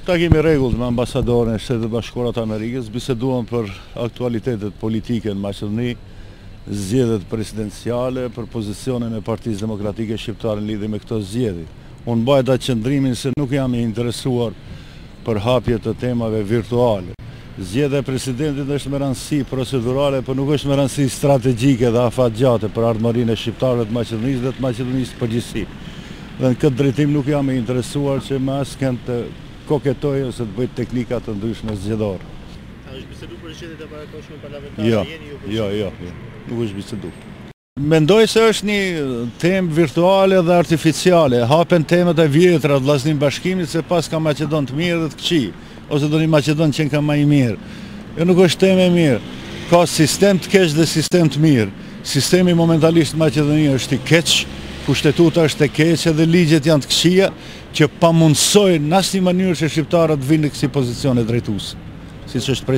Ta kemi rregullt me ambasadorin e Shtetit Bashkuar të Amerikës, biseduam për aktualitetet politike në Maqedoni, zgjedhjet presidenciale, për pozicionin e Partisë Demokratike Shqiptare në lidhje me këto zgjedhje. Unë mbaj atë qëndrimin se nuk jam i interesuar për hapje të temave virtuale. Zgjedhja e presidentit është me rëndësi procedurale, por nuk është me rëndësi strategjike dhe afatgjate për ardhmërinë e shqiptarëve të Maqedonisë dhe të Maqedonisë përgjithësi. Dhe në këtë drejtim nuk jam i interesuar që me askënd të koketoj ose të bëjt teknika të ndryshme zgjedhore. A është bisedu për zgjedhjet e parakohshme parlamentare? Jo, nuk është bisedu. Mendoj se është një temë virtuale dhe artificiale. Hapen temët e vjetra të vllaznim bashkimit se pas ka Maqedon të mirë dhe të këqij, ose do një Maqedon që ka më i mirë. Jo, nuk është temë e mirë. Ka sistem të keq dhe sistem të mirë. Sistemi momentalisht në Maqedoni është i keq, kushtetuta është e keqe dhe ligjet janë të këqija që pamundsojnë në asnjë mënyrë që shqiptarët vinë në kësi pozicione drejtuese, siç është